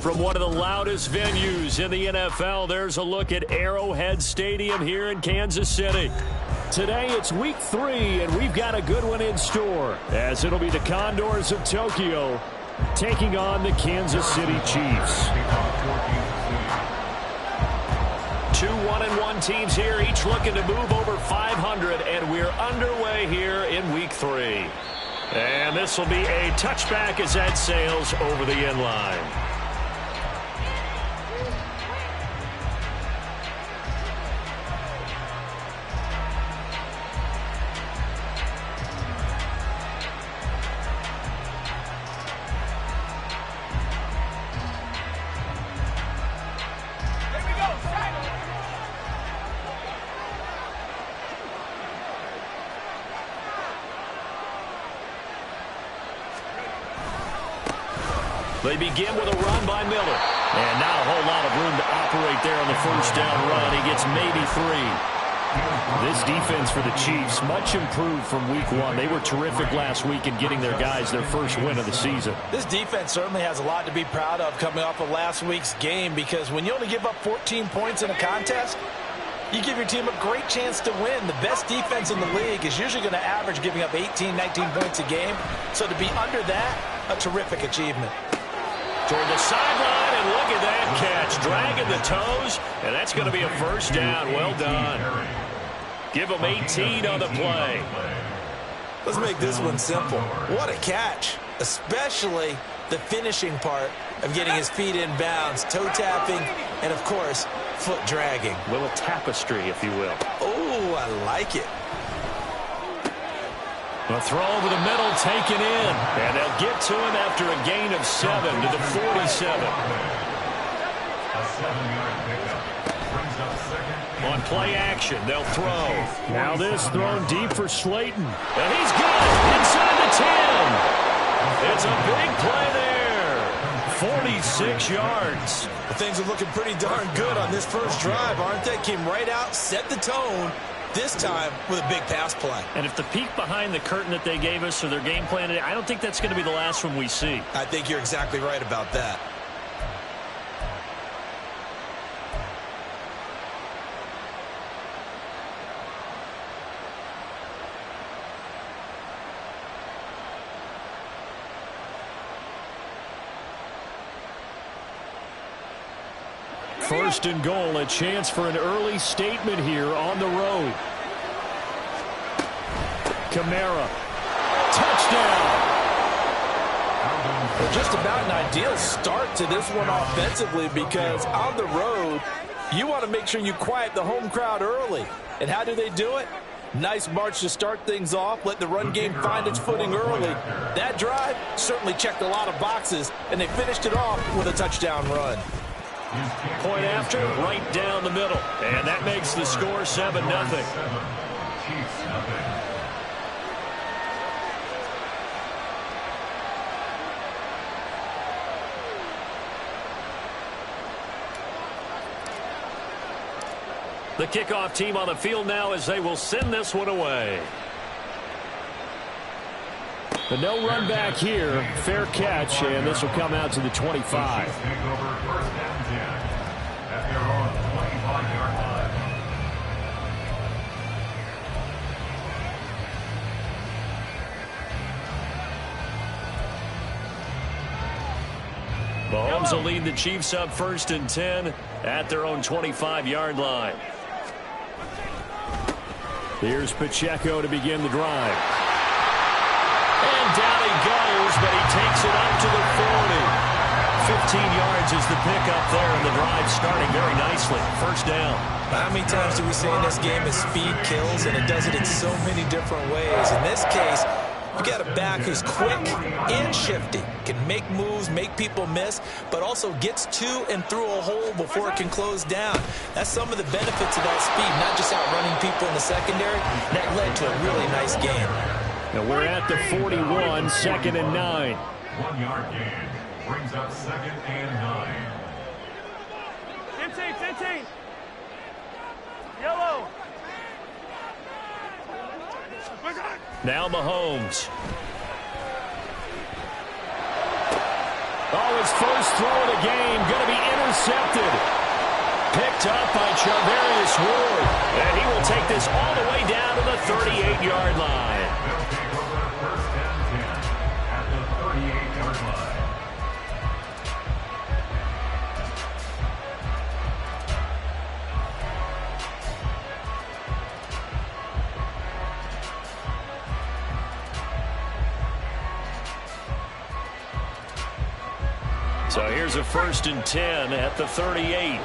From one of the loudest venues in the NFL, there's a look at Arrowhead Stadium here in Kansas City. Today it's week 3, and we've got a good one in store, as it'll be the Condors of Tokyo taking on the Kansas City Chiefs. 2 1-1 teams here, each looking to move over 500, and we're underway here in week 3. And this will be a touchback as that sails over the end line. They begin with a run by Miller. And not a whole lot of room to operate there on the first down run. He gets maybe 3. This defense for the Chiefs, much improved from week 1. They were terrific last week in getting their guys their first win of the season. This defense certainly has a lot to be proud of coming off of last week's game, because when you only give up 14 points in a contest, you give your team a great chance to win. The best defense in the league is usually going to average giving up 18, 19 points a game. So to be under that, a terrific achievement. Toward the sideline, and look at that catch. Dragging the toes, and that's going to be a first down. Well done. Give them 18 on the play. Let's make this one simple. What a catch, especially the finishing part of getting his feet in bounds, toe tapping, and, of course, foot dragging. A little tapestry, if you will. Oh, I like it. A throw over the middle taken in. And they'll get to him after a gain of 7 to the 47. On play action, they'll throw. Now this thrown deep for Slayton. And he's good inside the 10. It's a big play there. 46 yards. Well, things are looking pretty darn good on this first drive, aren't they? Came right out, set the tone. This time with a big pass play. And if the peek behind the curtain that they gave us or their game plan, I don't think that's going to be the last one we see. I think you're exactly right about that. First and goal, a chance for an early statement here on the road. Kamara, touchdown. Well, just about an ideal start to this one offensively, because on the road, you want to make sure you quiet the home crowd early. And how do they do it? Nice march to start things off, let the run game find its footing early. That drive certainly checked a lot of boxes, and they finished it off with a touchdown run. Point after, right down the middle. And that makes the score 7-0. The kickoff team on the field now as they will send this one away. But no run back here. Fair catch, and this will come out to the 25. Mahomes will lead the Chiefs up 1st and 10 at their own 25-yard line. Here's Pacheco to begin the drive. And down he goes, but he takes it up to the 40. 15 yards is the pickup there, and the drive starting very nicely. First down. How many times do we say in this game is speed kills, and it does it in so many different ways. In this case, you got a back who's quick and shifty, can make moves, make people miss, but also gets to and through a hole before it can close down. That's some of the benefits of that speed, not just outrunning people in the secondary. That led to a really nice game. Now we're at the 41, 2nd and 9. 1 yard gain brings up 2nd and 9. 15. Yellow. Now Mahomes. Oh, his first throw of the game going to be intercepted. Picked up by Charvarius Ward. And he will take this all the way down to the 38-yard line. They'll take over first and 10 at the 38-yard line. So here's a first and 10 at the 38.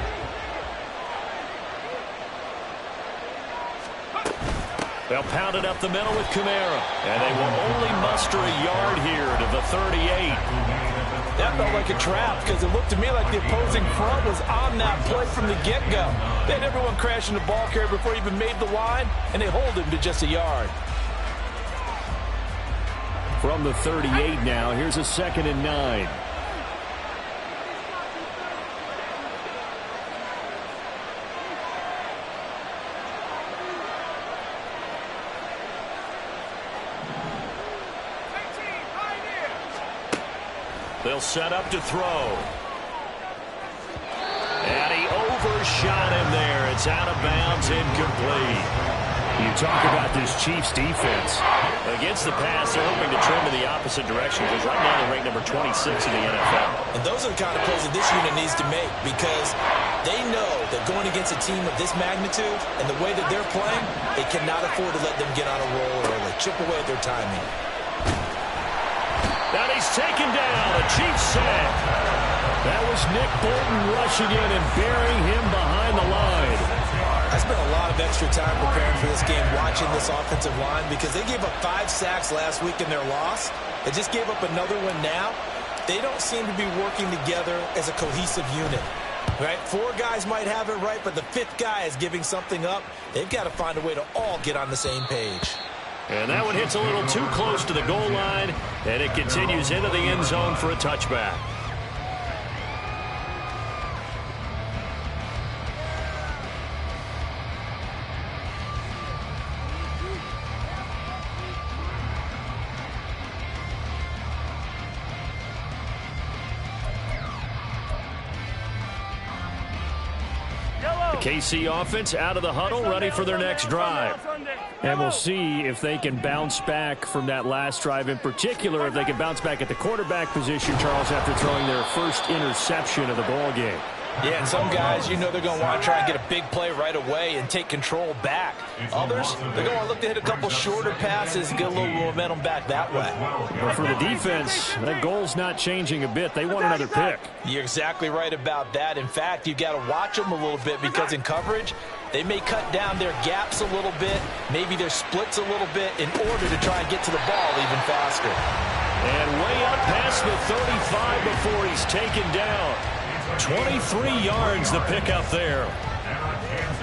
They'll pound it up the middle with Kamara. And they will only muster a yard here to the 38. That felt like a trap because it looked to me like the opposing front was on that play from the get-go. They had everyone crashing the ball carrier before he even made the line, and they hold him to just a yard. From the 38 now, here's a 2nd and 9. They'll set up to throw. And he overshot him there. It's out of bounds, incomplete. You talk about this Chiefs defense. Against the pass, they're hoping to trim in the opposite direction because right now they're ranked number 26 in the NFL. And those are the kind of plays that this unit needs to make because they know that going against a team of this magnitude and the way that they're playing, they cannot afford to let them get on a roll early, chip away at their timing. Now he's taken down, a Chiefs sack. That was Nick Bolton rushing in and burying him behind the line. I spent a lot of extra time preparing for this game watching this offensive line because they gave up 5 sacks last week in their loss. They just gave up another one now. They don't seem to be working together as a cohesive unit. Right? 4 guys might have it right, but the 5th guy is giving something up. They've got to find a way to all get on the same page. And that one hits a little too close to the goal line, and it continues into the end zone for a touchback. KC offense out of the huddle, ready for their next drive. And we'll see if they can bounce back from that last drive, in particular if they can bounce back at the quarterback position, Charles, after throwing their first interception of the ball game. Yeah, and some guys, you know they're going to want to try and get a big play right away and take control back. Others, they're going to look to hit a couple shorter passes and get a little momentum back that way. Well, for the defense, that goal's not changing a bit. They want another pick. You're exactly right about that. In fact, you've got to watch them a little bit because in coverage, they may cut down their gaps a little bit, maybe their splits a little bit in order to try and get to the ball even faster. And way up past the 35 before he's taken down. 23 yards the pickup there.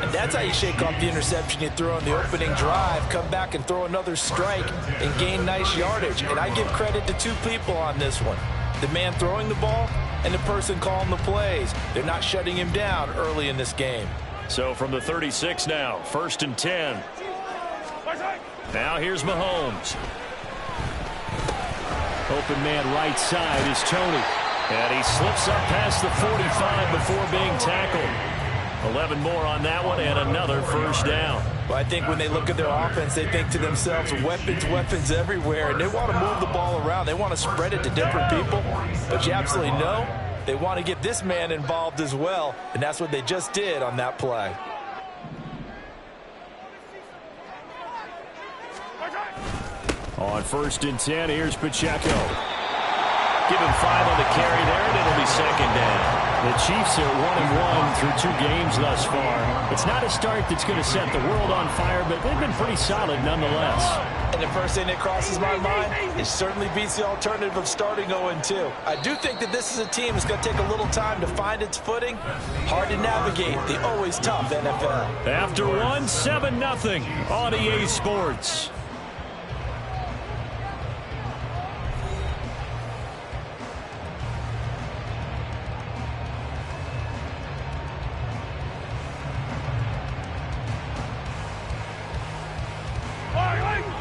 And that's how you shake off the interception you threw on the opening drive, come back and throw another strike and gain nice yardage. And I give credit to 2 people on this one. The man throwing the ball and the person calling the plays. They're not shutting him down early in this game. So from the 36 now, 1st and 10. Now here's Mahomes. Open man right side is Tony. And he slips up past the 45 before being tackled. 11 more on that one and another first down. Well, I think when they look at their offense, they think to themselves, weapons everywhere. And they want to move the ball around. They want to spread it to different people. But you absolutely know they want to get this man involved as well. And that's what they just did on that play. On 1st and 10, here's Pacheco. Give him 5 on the carry there, and it'll be 2nd down. The Chiefs are 1-1 through 2 games thus far. It's not a start that's going to set the world on fire, but they've been pretty solid nonetheless. And the first thing that crosses my mind, it certainly beats the alternative of starting 0-2. I do think that this is a team that's going to take a little time to find its footing. Hard to navigate the always tough NFL. After 7-0 on EA Sports.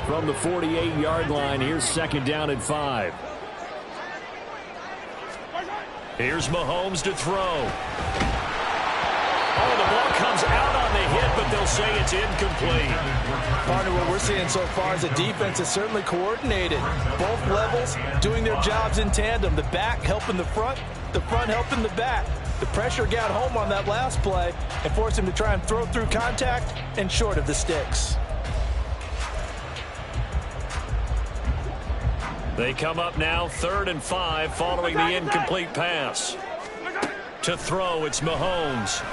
From the 48-yard line, here's 2nd down and 5. Here's Mahomes to throw. Oh, the ball comes out on the hit, but they'll say it's incomplete. Partner, what we're seeing so far is the defense is certainly coordinated. Both levels doing their jobs in tandem. The back helping the front helping the back. The pressure got home on that last play and forced him to try and throw through contact and short of the sticks. They come up now 3rd and 5 following the incomplete pass. To throw, it's Mahomes.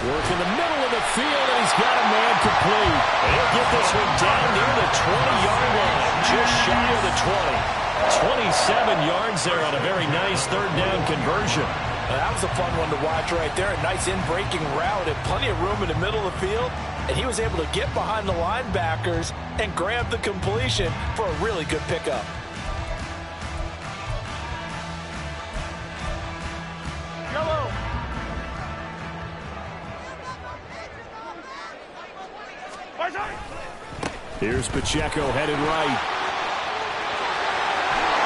Work in the middle of the field, and he's got a man complete. He'll get this one down near the 20-yard line, just shy of the 20. 27 yards there on a very nice 3rd down conversion. That was a fun one to watch right there. A nice in-breaking route and plenty of room in the middle of the field. And he was able to get behind the linebackers and grab the completion for a really good pickup. Here's Pacheco headed right.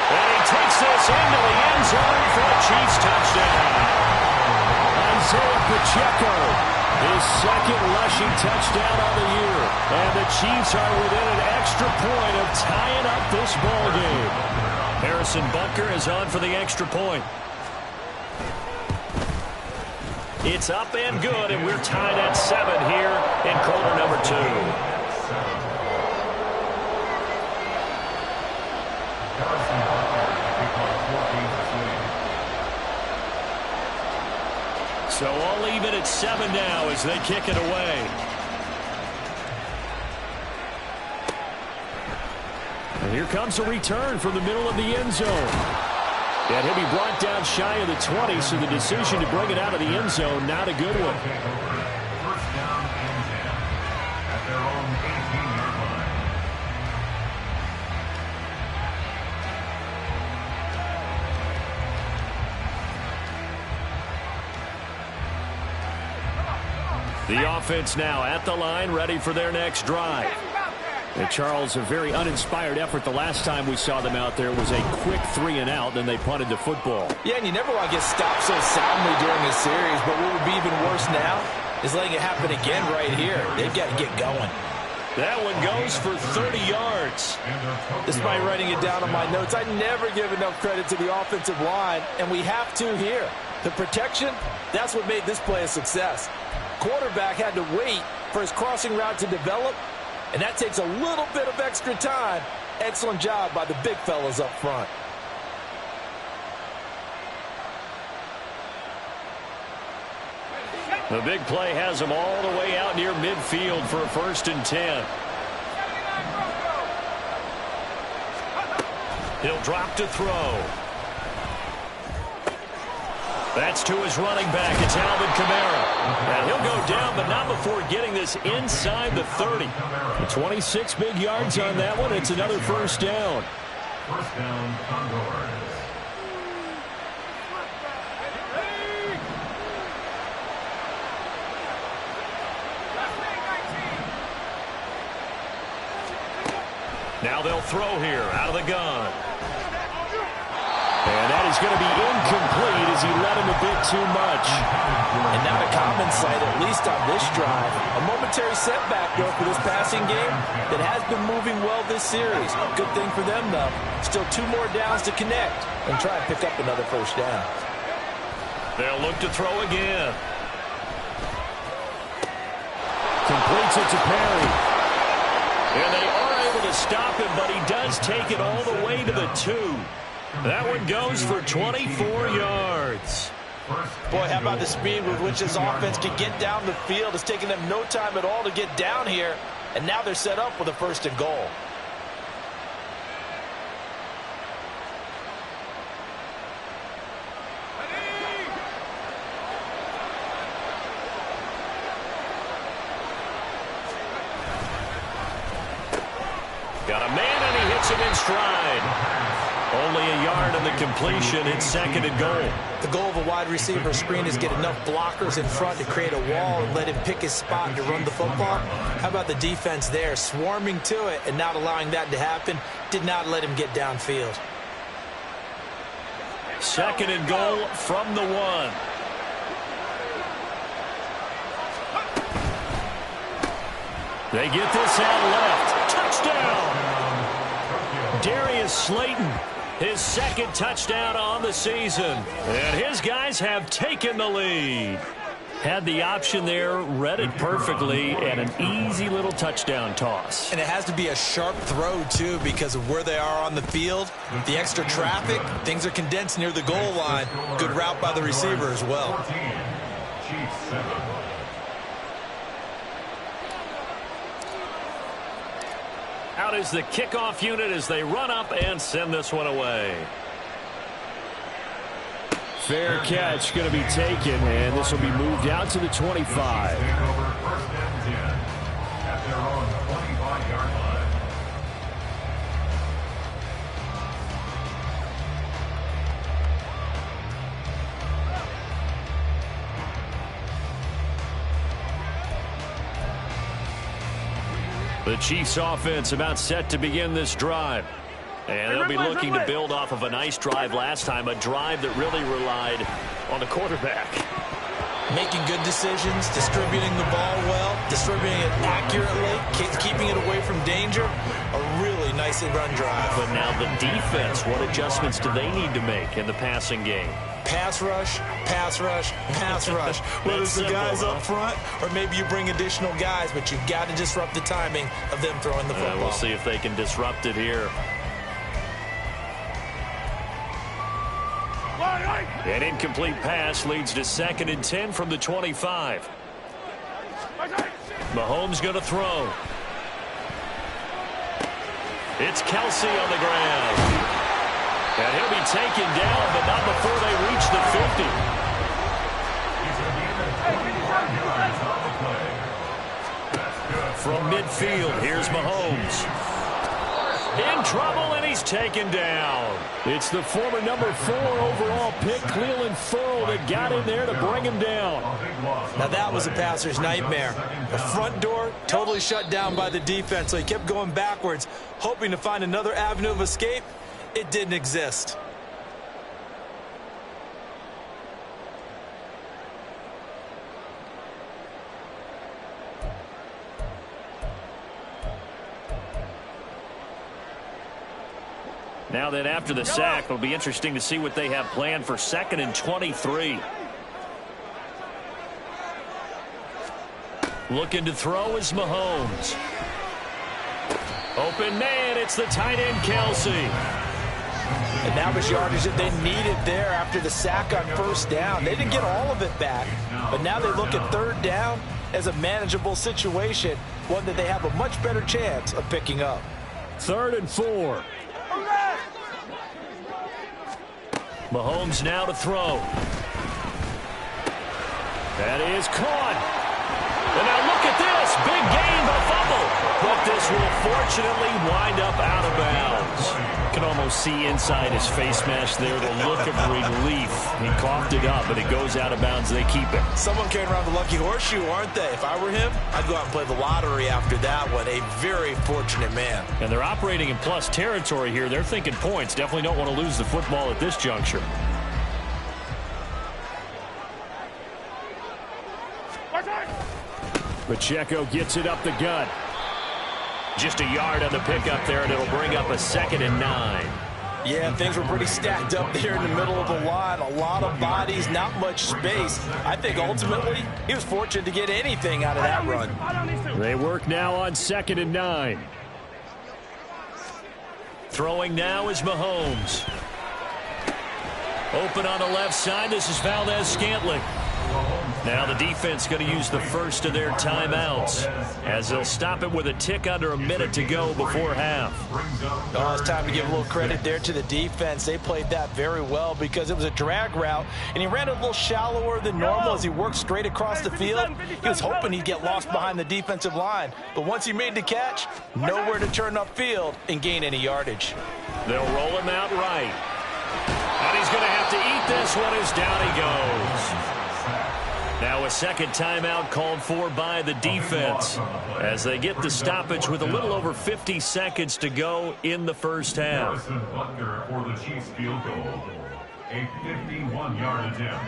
And he takes this into the end zone for a Chiefs touchdown. Isaiah Pacheco, his 2nd rushing touchdown on the year. And the Chiefs are within an extra point of tying up this ball game. Harrison Butker is on for the extra point. It's up and good, and we're tied at 7 here in quarter number 2. So I'll leave it at 7 now as they kick it away. And here comes a return from the middle of the end zone. And he'll be brought down shy of the 20, so the decision to bring it out of the end zone, not a good one. First down and 10 at their own 18-yard line. The offense now at the line, ready for their next drive. And Charles, a very uninspired effort the last time we saw them out there was a quick 3-and-out, then they punted the football. Yeah, and you never want to get stopped so soundly during a series, but what would be even worse now is letting it happen again right here. They've got to get going. That one goes for 30 yards. Despite writing it down on my notes, I never give enough credit to the offensive line, and we have to here. The protection, that's what made this play a success. Quarterback had to wait for his crossing route to develop, and that takes a little bit of extra time. Excellent job by the big fellas up front. The big play has him all the way out near midfield for a 1st and 10. He'll drop to throw. That's to his running back. It's Alvin Kamara. And he'll go down, but not before getting this inside the 30. 26 big yards on that one. It's another 1st down. First down, Condors. Now they'll throw here out of the gun. And that is going to be incomplete as he led him a bit too much. And not a common sight, at least on this drive. A momentary setback, though, for this passing game that has been moving well this series. Good thing for them, though. Still 2 more downs to connect and try and pick up another 1st down. They'll look to throw again. Completes it to Perry. And they are able to stop him, but he does take it all the way to the 2. That one goes for 24 yards. Boy, how about the speed with which this offense can get down the field? It's taken them no time at all to get down here, and now they're set up with a 1st and goal. Got a man, and he hits him in stride. Only a yard on the completion. It's 2nd and goal. The goal of a wide receiver screen is get enough blockers in front to create a wall and let him pick his spot to run the football. How about the defense there, swarming to it and not allowing that to happen? Did not let him get downfield. Second and goal from the 1. They get this out left. Touchdown! Darius Slayton, his second touchdown on the season. And his guys have taken the lead. Had the option there, read it perfectly, and an easy little touchdown toss. And it has to be a sharp throw, too, because of where they are on the field. The extra traffic, things are condensed near the goal line. Good route by the receiver as well. Chiefs 7. Out is the kickoff unit as they run up and send this one away. Fair catch going to be taken, and this will be moved out to the 25. Take over first and 10 at their own 25-yard line. The Chiefs offense about set to begin this drive. And they'll be looking to build off of a nice drive last time, a drive that really relied on the quarterback. Making good decisions, distributing the ball well, distributing it accurately, keeping it away from danger. A really nicely run drive. But now the defense, what adjustments do they need to make in the passing game? Pass rush, pass rush, pass rush. Whether it's the guys up front or maybe you bring additional guys, but you've got to disrupt the timing of them throwing the football. We'll see if they can disrupt it here. An incomplete pass leads to 2nd and 10 from the 25. Mahomes going to throw. It's Kelsey on the ground. And he'll be taken down, but not before they reach the 50. From midfield, here's Mahomes. In trouble, and he's taken down. It's the former number 4 overall pick, Cleveland Ferrell, that got in there to bring him down. Now that was a passer's nightmare. The front door totally shut down by the defense, so he kept going backwards, hoping to find another avenue of escape. It didn't exist. Now then, after the sack, it'll be interesting to see what they have planned for 2nd and 23. Looking to throw is Mahomes. Open man, it's the tight end, Kelsey. And that was yardage that they needed there after the sack on first down. They didn't get all of it back, but now they look at 3rd down as a manageable situation, one that they have a much better chance of picking up. 3rd and 4. Mahomes now to throw. That is caught. And now look at this. Big gain, the fumble. But this will fortunately wind up out of bounds. You can almost see inside his face mask there the look of relief. He coughed it up, but it goes out of bounds. They keep it. Someone carrying around the lucky horseshoe, aren't they? If I were him, I'd go out and play the lottery after that one. A very fortunate man. And they're operating in plus territory here. They're thinking points. Definitely don't want to lose the football at this juncture. Pacheco gets it up the gut. Just a yard on the pickup there, and it'll bring up a 2nd and 9. Yeah, things were pretty stacked up there in the middle of the line. A lot of bodies, not much space. I think ultimately he was fortunate to get anything out of that run. They work now on 2nd and 9. Throwing now is Mahomes. Open on the left side. This is Valdez-Scantling. Now the defense going to use the first of their timeouts as they'll stop it with a tick under a minute to go before half. Oh, it's time to give a little credit there to the defense. They played that very well because it was a drag route, and he ran a little shallower than normal as he worked straight across the field. He was hoping he'd get lost behind the defensive line, but once he made the catch, nowhere to turn upfield and gain any yardage. They'll roll him out right. And he's going to have to eat this one as down he goes. Now a second timeout called for by the defense as they get the stoppage with a little over 50 seconds to go in the first half. For the Chiefs field goal. A 51-yard attempt.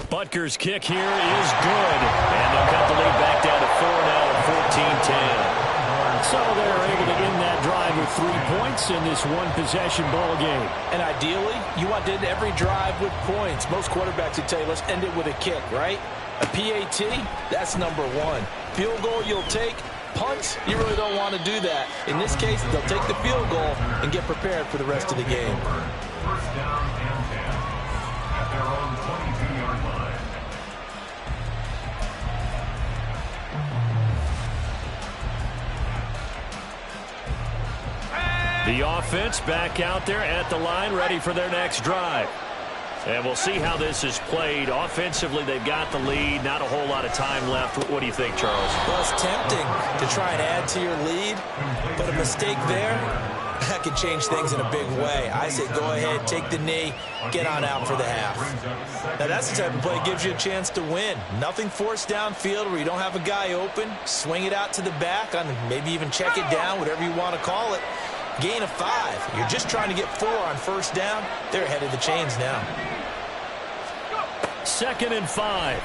Butker's kick here is good. And they'll cut the lead back down to 4 now at 14-10. So they're able to end that drive with 3 points in this one-possession ball game. And ideally, you want to end every drive with points. Most quarterbacks would tell you, let's end it with a kick, right? A PAT, that's number one. Field goal you'll take. Punts, you really don't want to do that. In this case, they'll take the field goal and get prepared for the rest of the game. First down and 10 at their own 22-yard line. The offense back out there at the line, ready for their next drive. And we'll see how this is played. Offensively, they've got the lead. Not a whole lot of time left. What do you think, Charles? Well, it's tempting to try and add to your lead, but a mistake there, that could change things in a big way. I say go ahead, take the knee, get on out for the half. Now, that's the type of play that gives you a chance to win. Nothing forced downfield where you don't have a guy open. Swing it out to the back, on maybe even check it down, whatever you want to call it. Gain of 5. You're just trying to get 4 on first down. They're ahead of the chains now. 2nd and 5.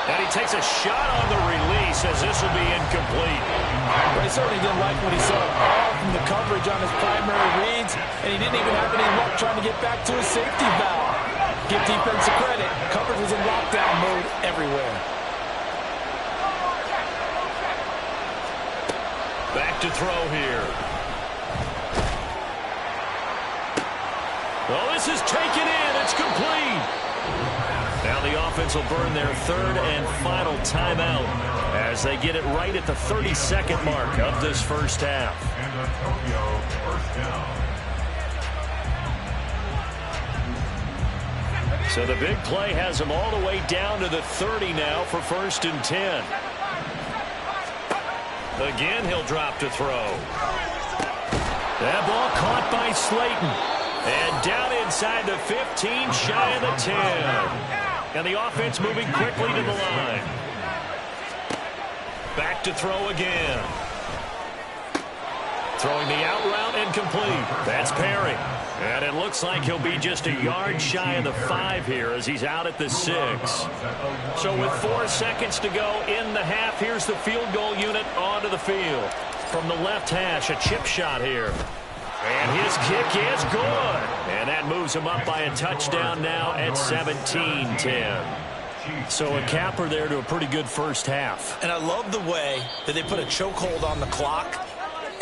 And he takes a shot on the release as this will be incomplete. But he certainly didn't like what he saw all from the coverage on his primary reads, and he didn't even have any luck trying to get back to his safety valve. Give defensive credit. Coverage was in lockdown mode everywhere. Back to throw here. Oh, this is taken in. It's complete. Now the offense will burn their 3rd and final timeout as they get it right at the 32nd mark of this first half. And a Tokyo first down. So the big play has them all the way down to the 30 now for 1st and 10. Again, he'll drop to throw. That ball caught by Slayton. And down inside the 15, shy of the 10. And the offense moving quickly to the line. Back to throw again. Throwing the out route incomplete. That's Perry. And it looks like he'll be just a yard shy of the 5 here as he's out at the 6. So with 4 seconds to go in the half, here's the field goal unit onto the field. From the left hash, a chip shot here. And his kick is good. And that moves him up by a touchdown now at 17-10. So a capper there to a pretty good first half. And I love the way that they put a chokehold on the clock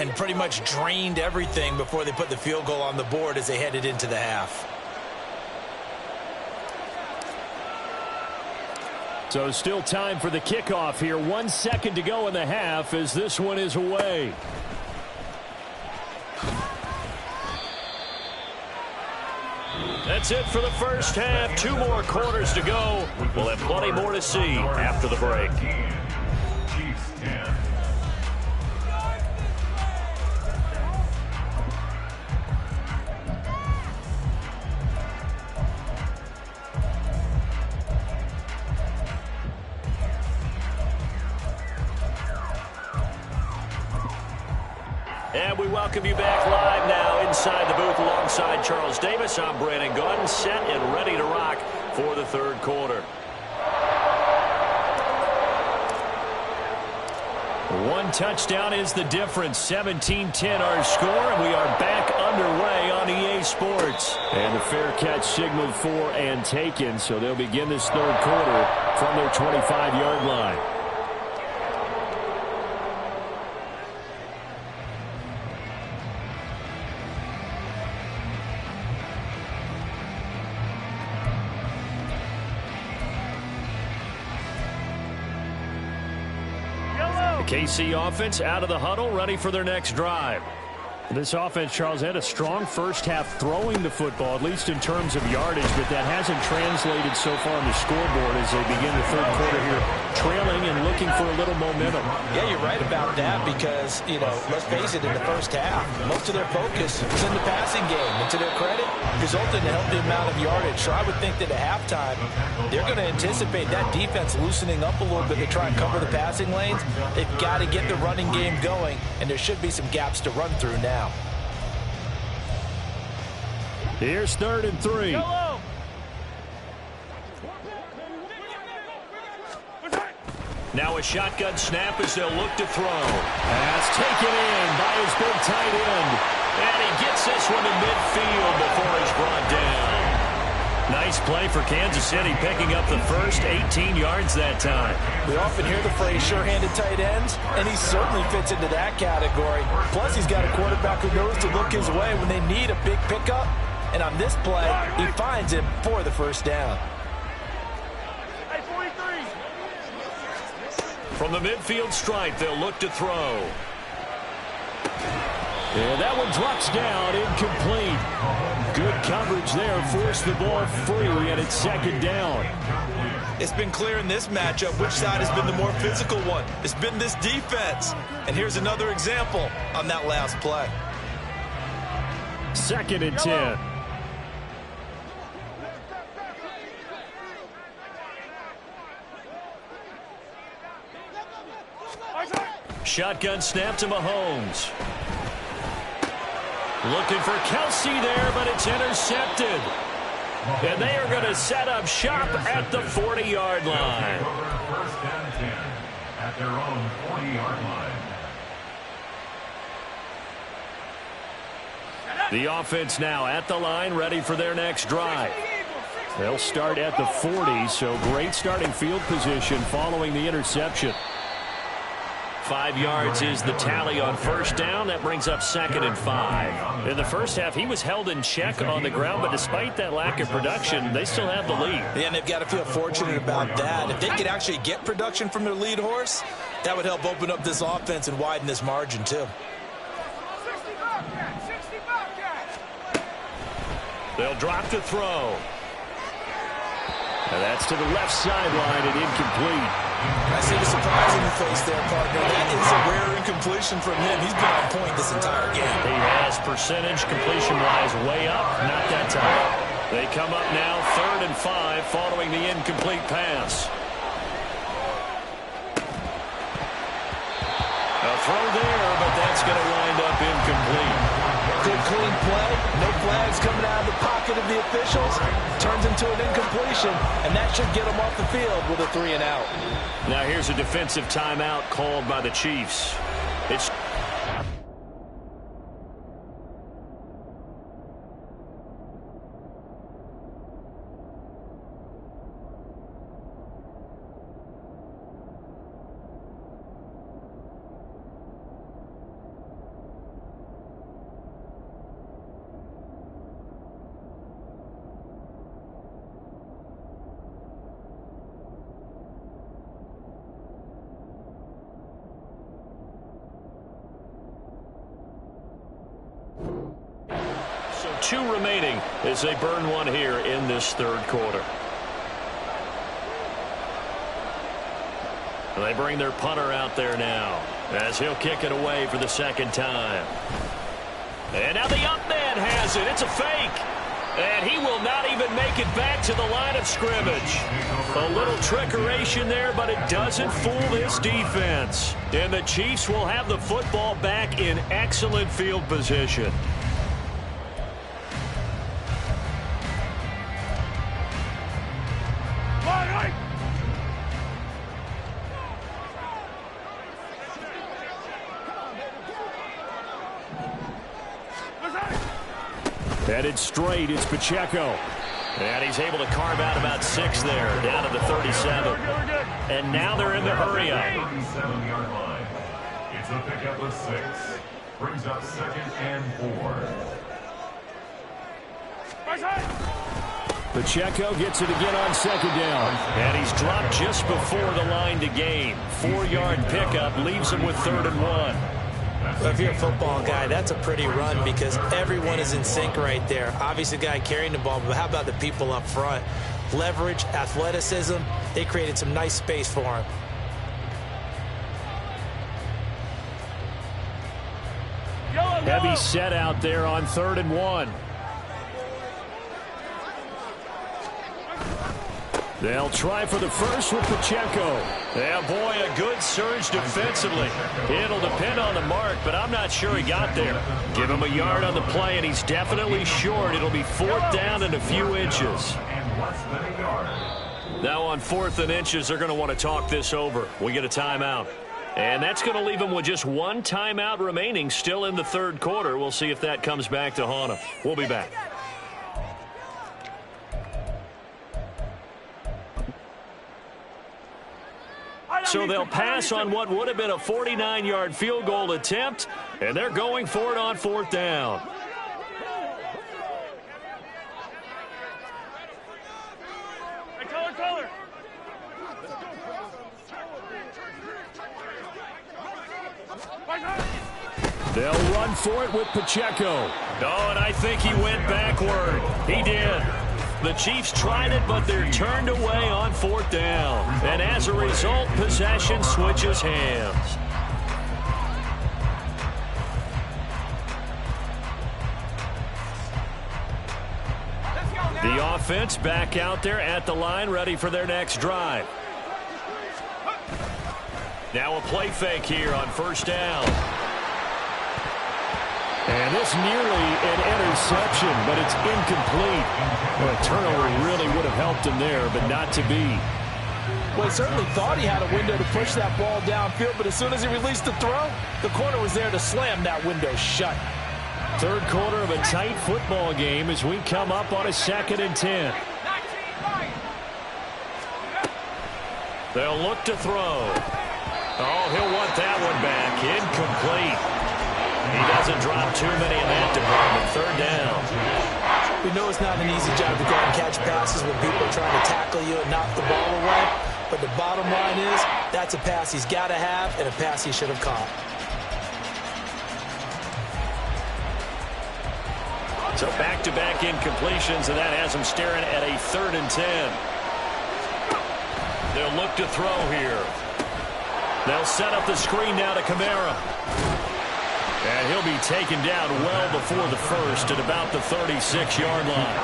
and pretty much drained everything before they put the field goal on the board as they headed into the half. So still time for the kickoff here. 1 second to go in the half as this one is away. That's it for the first half. 2 more quarters to go. We'll have plenty more to see after the break. Chiefs 10. And we welcome you back live now inside the booth alongside Charles Davis. I'm Brandon Gaudin, set and ready to rock for the 3rd quarter. 1 touchdown is the difference. 17-10 our score, and we are back underway on EA Sports. And the fair catch signaled for and taken, so they'll begin this 3rd quarter from their 25-yard line. KC offense out of the huddle, ready for their next drive. This offense, Charles, had a strong first half throwing the football, at least in terms of yardage, but that hasn't translated so far on the scoreboard as they begin the third quarter here, trailing and looking for a little momentum. Yeah, you're right about that because, let's face it, in the first half, most of their focus was in the passing game. And to their credit, resulted in a healthy amount of yardage. So I would think that at halftime, they're going to anticipate that defense loosening up a little bit to try and cover the passing lanes. They've got to get the running game going, and there should be some gaps to run through now. Here's 3rd and 3. Now a shotgun snap as they'll look to throw. That's taken in by his big tight end. And he gets this one to midfield before he's brought down. Nice play for Kansas City, picking up the first 18 yards that time. We often hear the phrase sure-handed tight ends, and he certainly fits into that category. Plus, he's got a quarterback who knows to look his way when they need a big pickup. And on this play, he finds him for the first down. From the midfield stripe, they'll look to throw. And that one drops down, incomplete. Good coverage there, forced the ball free, and it's 2nd down. It's been clear in this matchup which side has been the more physical one. It's been this defense. And here's another example on that last play. 2nd and 10. Shotgun snap to Mahomes. Looking for Kelsey there, but it's intercepted. And they are going to set up shop at the 40-yard line. First and 10 at their own 40-yard line. The offense now at the line, ready for their next drive. They'll start at the 40, so great starting field position following the interception. 5 yards is the tally on first down. That brings up 2nd and 5. In the first half, he was held in check on the ground, but despite that lack of production, they still have the lead. Yeah, and they've got to feel fortunate about that. If they could actually get production from their lead horse, that would help open up this offense and widen this margin, too. They'll drop to throw. And that's to the left sideline and incomplete. I see the surprise in your face there, partner. That is a rare incompletion from him. He's been on point this entire game. He has percentage completion-wise way up, not that time. They come up now 3rd and 5 following the incomplete pass. A throw there, but that's going to wind up incomplete. Good clean play. No flags coming out of the pocket of the officials. Turns into an incompletion, and that should get them off the field with a 3 and out. Now here's a defensive timeout called by the Chiefs. It's so 2 remaining as they burn one here in this 3rd quarter. They bring their punter out there now as he'll kick it away for the 2nd time. And now the up man has it. It's a fake. And he will not even make it back to the line of scrimmage. A little trickeration there, but it doesn't fool this defense. And the Chiefs will have the football back in excellent field position. Headed straight, it's Pacheco. And he's able to carve out about 6 there, down to the 37. And now they're in the hurry-up. 37-yard line. It's a pickup of 6. Brings up 2nd and 4. Pacheco gets it again on 2nd down. And he's dropped just before the line to gain. 4-yard pickup leaves him with 3rd and 1. Well, if you're a football guy, that's a pretty run because everyone is in sync right there. Obviously, the guy carrying the ball, but how about the people up front? Leverage, athleticism, they created some nice space for him. Heavy set out there on 3rd and 1. They'll try for the first with Pacheco. Yeah, boy, a good surge defensively. It'll depend on the mark, but I'm not sure he got there. Give him a yard on the play, and he's definitely short. It'll be 4th down and a few inches. Now on 4th and inches, they're going to want to talk this over. We get a timeout. And that's going to leave them with just one timeout remaining still in the 3rd quarter. We'll see if that comes back to haunt them. We'll be back. So they'll pass on what would have been a 49-yard field goal attempt, and they're going for it on 4th down. They'll run for it with Pacheco. Oh, and I think he went backward. He did. The Chiefs tried it, but they're turned away on 4th down. And as a result, possession switches hands. The offense back out there at the line, ready for their next drive. Now a play fake here on 1st down. And this nearly an interception, but it's incomplete. Well, a turnover really would have helped him there, but not to be. Well, he certainly thought he had a window to push that ball downfield, but as soon as he released the throw, the corner was there to slam that window shut. 3rd quarter of a tight football game as we come up on a 2nd and 10. They'll look to throw. Oh, he'll want that one back. Incomplete. He doesn't drop too many in that department. 3rd down. We know it's not an easy job to go and catch passes when people are trying to tackle you and knock the ball away. But the bottom line is, that's a pass he's got to have and a pass he should have caught. So back-to-back incompletions, and that has him staring at a 3rd and 10. They'll look to throw here. They'll set up the screen now to Kamara. And he'll be taken down well before the first at about the 36-yard line.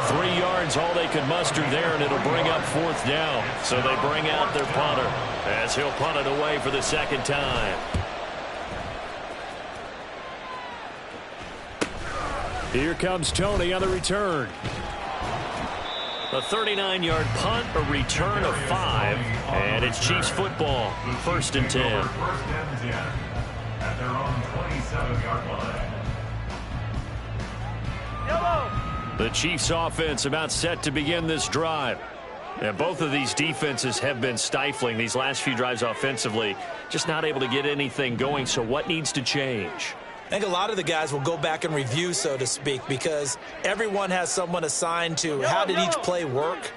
3 yards, all they could muster there, and it'll bring up 4th down. So they bring out their punter as he'll punt it away for the 2nd time. Here comes Tony on the return. A 39-yard punt, a return of 5, and it's Chiefs football. 1st and 10. At their own 27-yard line. The Chiefs offense about set to begin this drive. And both of these defenses have been stifling these last few drives offensively. Just not able to get anything going, so what needs to change? I think a lot of the guys will go back and review, so to speak, because everyone has someone assigned to how did each play work.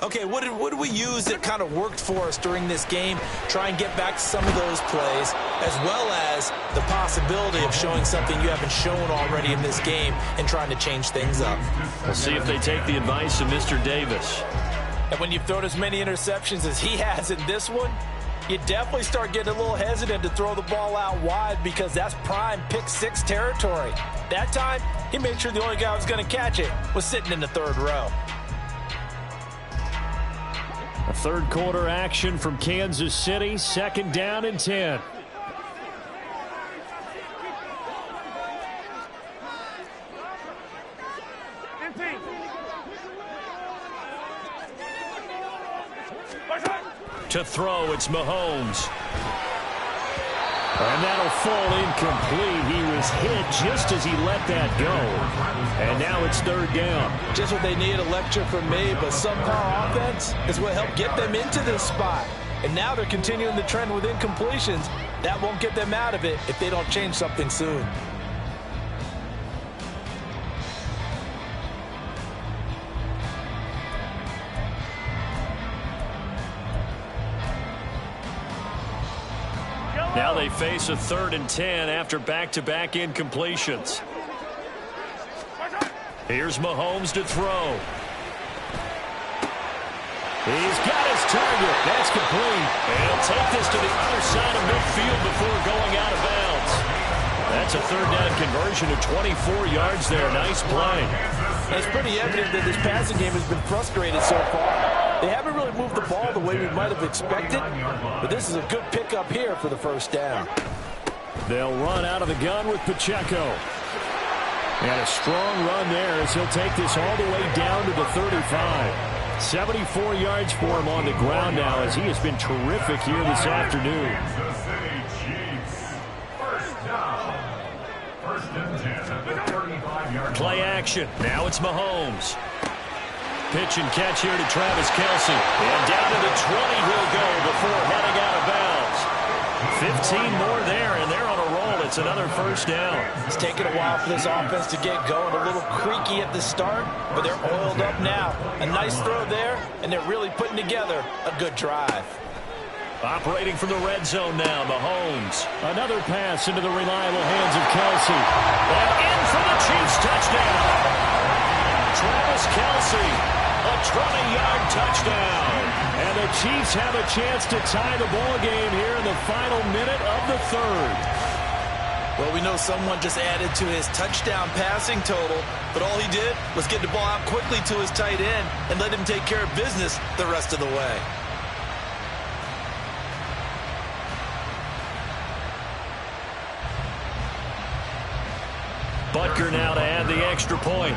Okay, what did we use that kind of worked for us during this game? Try and get back to some of those plays, as well as the possibility of showing something you haven't shown already in this game and trying to change things up. We'll see if they take the advice of Mr. Davis. And when you've thrown as many interceptions as he has in this one, you definitely start getting a little hesitant to throw the ball out wide because that's prime pick 6 territory. That time, he made sure the only guy who was going to catch it was sitting in the 3rd row. A 3rd quarter action from Kansas City, 2nd down and 10. To throw, it's Mahomes. And that'll fall incomplete. He was hit just as he let that go. And now it's 3rd down. Just what they need, a lecture from me, but subpar offense is what helped get them into this spot. And now they're continuing the trend with incompletions. That won't get them out of it if they don't change something soon. Now they face a 3rd and 10 after back-to-back incompletions. Here's Mahomes to throw. He's got his target. That's complete. And he'll take this to the other side of midfield before going out of bounds. That's a 3rd down conversion of 24 yards there. Nice play. It's pretty evident that this passing game has been frustrated so far. They haven't really moved the ball the way we might have expected, but this is a good pickup here for the 1st down. They'll run out of the gun with Pacheco. And a strong run there as he'll take this all the way down to the 35. 74 yards for him on the ground now as he has been terrific here this afternoon. Play action. Now it's Mahomes. Pitch and catch here to Travis Kelce. And down to the 20 he'll go before heading out of bounds. 15 more there, and they're on a roll. It's another 1st down. It's taken a while for this offense to get going. A little creaky at the start, but they're oiled up now. A nice throw there, and they're really putting together a good drive. Operating from the red zone now, Mahomes. Another pass into the reliable hands of Kelce. And in for the Chiefs touchdown. Travis Kelce, a 20-yard touchdown. And the Chiefs have a chance to tie the ball game here in the final minute of the 3rd. Well, we know someone just added to his touchdown passing total, but all he did was get the ball out quickly to his tight end and let him take care of business the rest of the way. Butker now to add the extra point.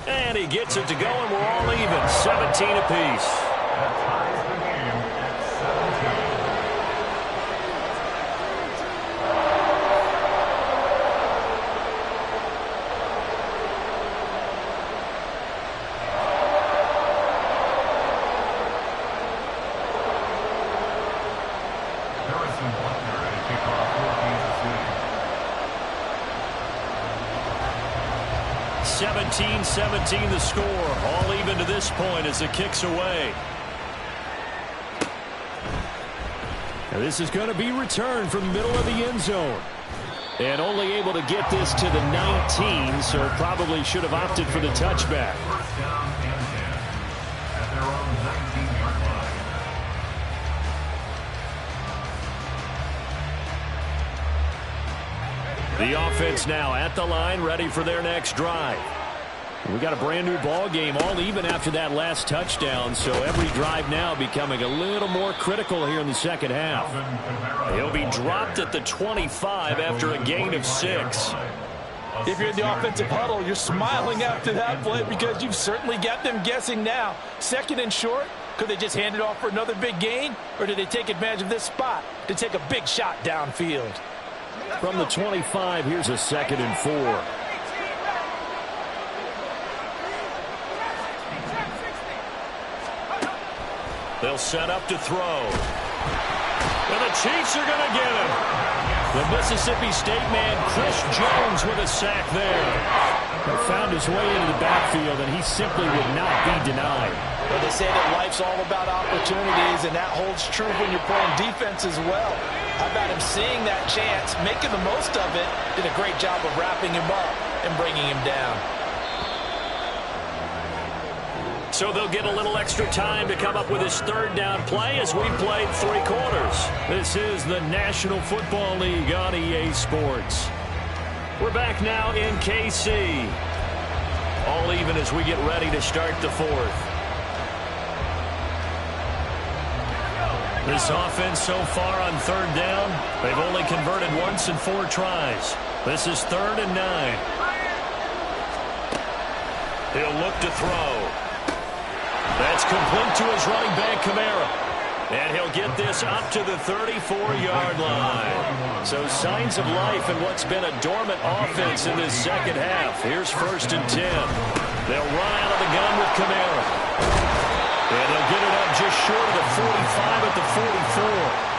And he gets it to go, and we're all even. 17 apiece. Harrison Butker at kickoff for Kansas City. 17-17 the score. All even to this point as it kicks away. Now this is going to be returned from the middle of the end zone. And only able to get this to the 19, so probably should have opted for the touchback. First down and 10 at their own 19-yard line. The offense now at the line, ready for their next drive. We got a brand new ball game, all even after that last touchdown, so every drive now becoming a little more critical here in the second half. He'll be dropped at the 25 after a gain of 6. If you're in the offensive huddle, you're smiling after that play because you've certainly got them guessing now. 2nd and short, could they just hand it off for another big gain, or did they take advantage of this spot to take a big shot downfield? From the 25, here's a 2nd and 4. They'll set up to throw. And the Chiefs are going to get him. The Mississippi State man, Chris Jones, with a sack there. He found his way into the backfield, and he simply would not be denied. Well, they say that life's all about opportunities, and that holds true when you're playing defense as well. How about him seeing that chance, making the most of it, did a great job of wrapping him up and bringing him down. So they'll get a little extra time to come up with his 3rd down play as we played 3 quarters. This is the National Football League on EA Sports. We're back now in KC. All even as we get ready to start the 4th. This offense so far on 3rd down, they've only converted once in 4 tries. This is 3rd and 9. He'll look to throw. That's complete to his running back, Kamara. And he'll get this up to the 34-yard line. So signs of life in what's been a dormant offense in this second half. Here's 1st and 10. They'll run out of the gun with Kamara. And they'll get it up just short of the 45 at the 44.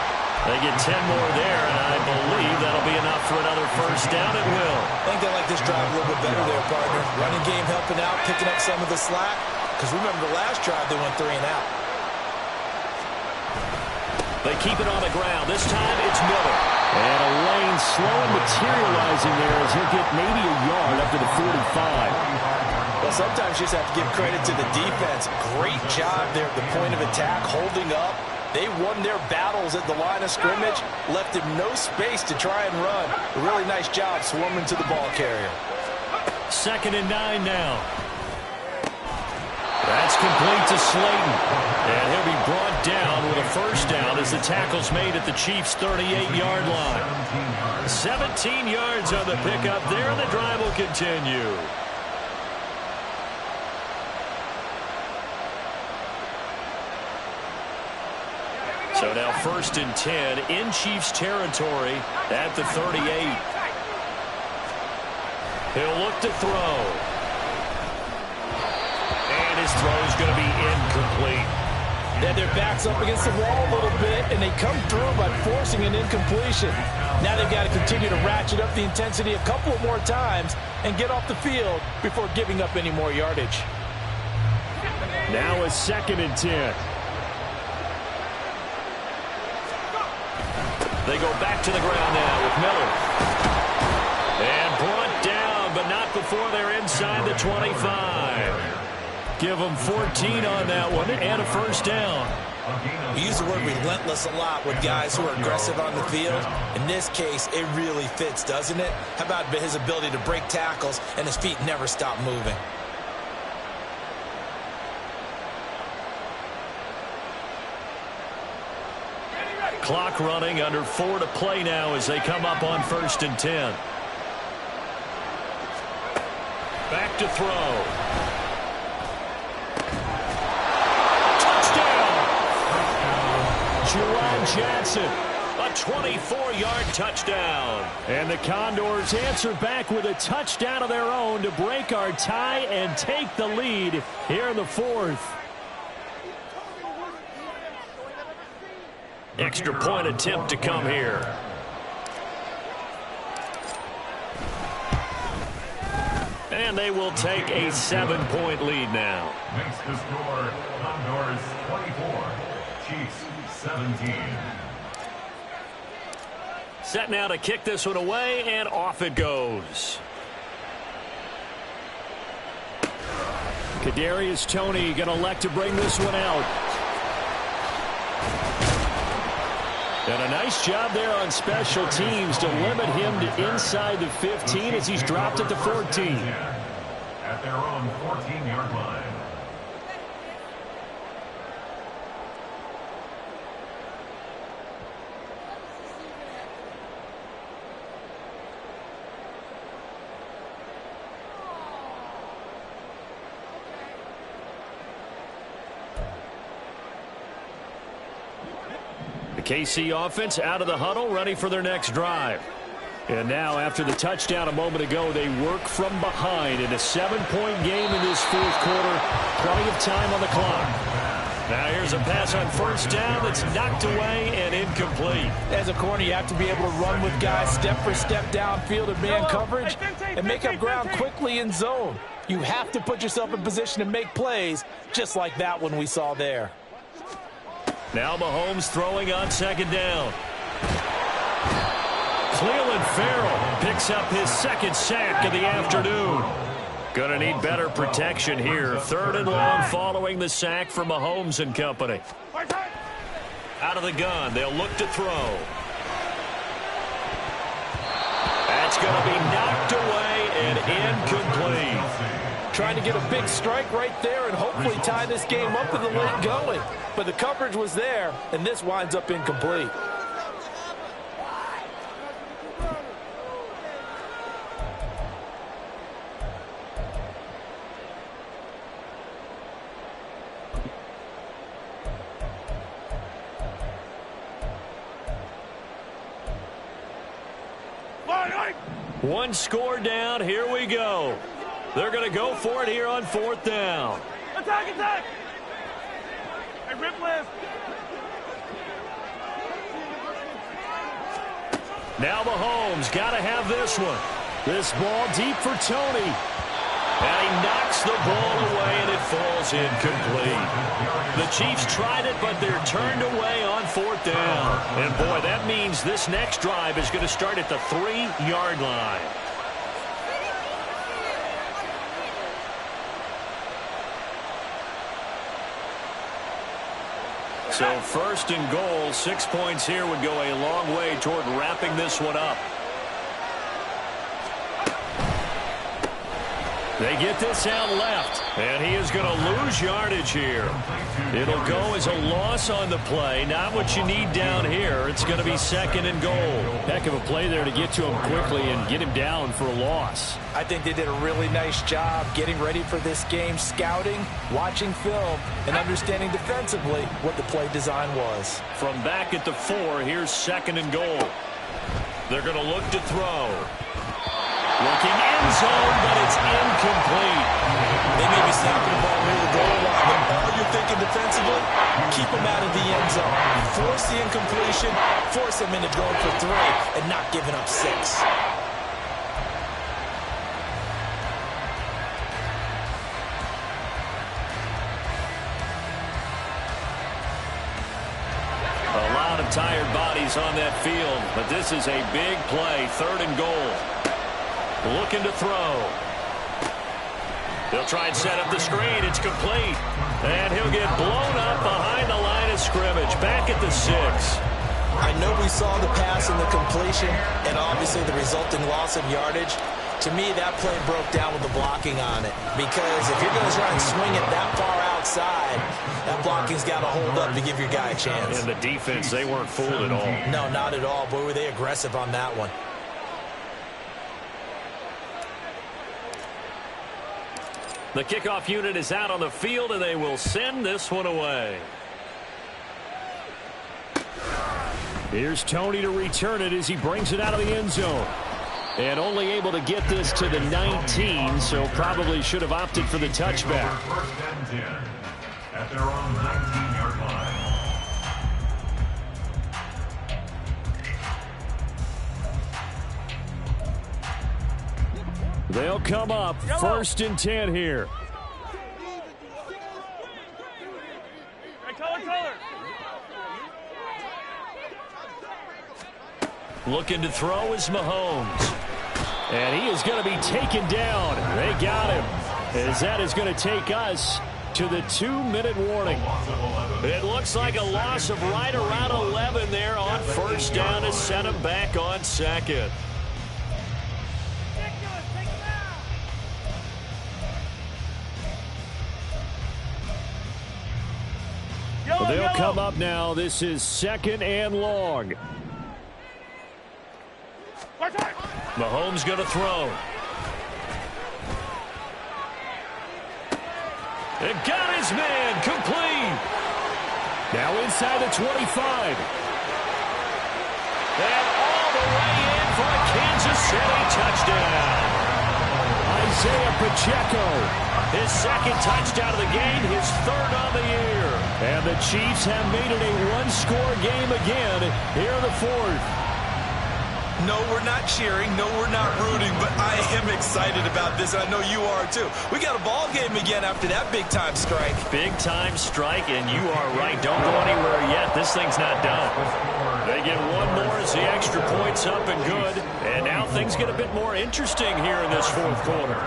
They get 10 more there, and I believe that'll be enough for another 1st down. It will. I think they like this drive a little bit better there, partner. Running game helping out, picking up some of the slack. Because remember the last drive, they went 3 and out. They keep it on the ground. This time it's Miller. And a lane slow and materializing there as he'll get maybe a yard up to the 45. Well, sometimes you just have to give credit to the defense. Great job there at the point of attack, holding up. They won their battles at the line of scrimmage, left him no space to try and run. A really nice job swarming to the ball carrier. 2nd and 9 now. That's complete to Slayton. And he'll be brought down with a first down as the tackle's made at the Chiefs' 38-yard line. 17 yards on the pickup there, and the drive will continue. So now 1st and 10 in Chiefs territory at the 38. He'll look to throw. And his throw is going to be incomplete. Yeah, their back's up against the wall a little bit, and they come through by forcing an incompletion. Now they've got to continue to ratchet up the intensity a couple of more times and get off the field before giving up any more yardage. Now a 2nd and 10. They go back to the ground now with Miller. And brought down, but not before they're inside the 25. Give them 14 on that one and a first down. We use the word relentless a lot with guys who are aggressive on the field. In this case, it really fits, doesn't it? How about his ability to break tackles and his feet never stop moving? Clock running, under 4 to play now as they come up on 1st and 10. Back to throw. Juwan Johnson, a 24-yard touchdown. And the Condors answer back with a touchdown of their own to break our tie and take the lead here in the 4th. Extra point attempt to come here. And they will take a 7-point lead now. Makes the score Condors 24, Chiefs 17. Set now to kick this one away, and off it goes. Kadarius Toney going to elect to bring this one out. And a nice job there on special teams to limit him to inside the 15 as he's dropped at the 14. At their own 14-yard line. KC offense out of the huddle, ready for their next drive. And now, after the touchdown a moment ago, they work from behind in a 7-point game in this 4th quarter. Plenty of time on the clock. Now here's a pass on first down that's knocked away and incomplete. As a corner, you have to be able to run with guys step for step downfield in man coverage and make up ground quickly in zone. You have to put yourself in position to make plays, just like that one we saw there. Now Mahomes throwing on 2nd down. Cleveland Farrell picks up his 2nd sack of the afternoon. Gonna need better protection here. 3rd and long following the sack from Mahomes and company. Out of the gun, they'll look to throw. That's gonna be knocked away and incomplete. Trying to get a big strike right there and hopefully tie this game up in the late going. But the coverage was there, and this winds up incomplete. One score down, here we go. They're going to go for it here on 4th down. Attack, attack! Hey, rip left. Now Mahomes got to have this one. This ball deep for Toney. And he knocks the ball away, and it falls incomplete. The Chiefs tried it, but they're turned away on 4th down. And, boy, that means this next drive is going to start at the 3-yard line. So 1st and goal, 6 points here would go a long way toward wrapping this one up. They get this out left, and he is going to lose yardage here. It'll go as a loss on the play, not what you need down here. It's going to be 2nd and goal. Heck of a play there to get to him quickly and get him down for a loss. I think they did a really nice job getting ready for this game, scouting, watching film, and understanding defensively what the play design was. From back at the 4, here's 2nd and goal. They're going to look to throw. Looking end zone, but it's incomplete. They may be snapping the ball near the goal line, but all you're thinking defensively, keep them out of the end zone. Force the incompletion, force them into going for 3, and not giving up 6. A lot of tired bodies on that field, but this is a big play, 3rd and goal. Looking to throw. They'll try and set up the screen. It's complete. And he'll get blown up behind the line of scrimmage. Back at the 6. I know we saw the pass and the completion and obviously the resulting loss of yardage. To me, that play broke down with the blocking on it. Because if you're going to try and swing it that far outside, that blocking's got to hold up to give your guy a chance. And the defense, they weren't fooled at all. No, not at all. Boy, were they aggressive on that one. The kickoff unit is out on the field, and they will send this one away. Here's Tony to return it as he brings it out of the end zone. And only able to get this to the 19, so probably should have opted for the touchback. 1st and 10 at their own 19-yard line. They'll come up 1st and 10 here. Looking to throw is Mahomes. And he is going to be taken down. They got him. As that is going to take us to the 2-minute warning. It looks like a loss of right around 11 there on 1st down to set him back on 2nd. They'll come up now. This is 2nd and long. Mahomes going to throw. It got his man complete. Now inside the 25. And all the way in for a Kansas City touchdown. Isaiah Pacheco. His 2nd touchdown of the game, his 3rd on the year. And the Chiefs have made it a one-score game again here in the 4th. No, we're not cheering. No, we're not rooting, but I am excited about this, and I know you are too. We got a ball game again after that big-time strike. Big-time strike, and you are right. Don't go anywhere yet. This thing's not done. They get one more as the extra point's up and good, and now things get a bit more interesting here in this 4th quarter.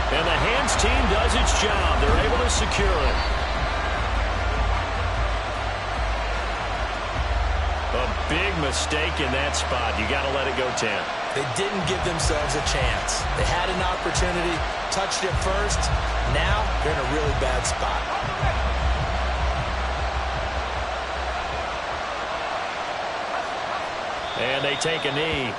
And the hands team does its job. They're able to secure it. A big mistake in that spot. You got to let it go 10. They didn't give themselves a chance. They had an opportunity, touched it first. Now they're in a really bad spot. And they take a knee.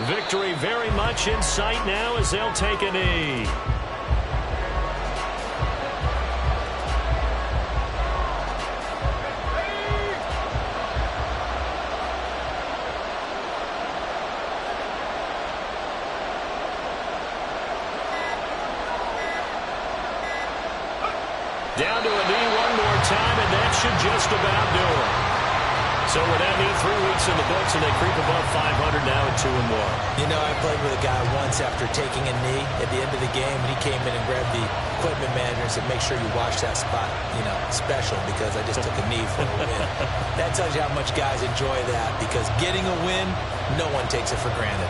Victory very much in sight now as they'll take a knee. Down to a knee one more time, and that should just about do it. So with that knee 3 weeks in the books, and they creep above 500 now at 2-1. You know, I played with a guy once after taking a knee at the end of the game, and he came in and grabbed the equipment manager and said, make sure you watch that spot, you know, special, because I just took a knee for a win. That tells you how much guys enjoy that, because getting a win, no one takes it for granted.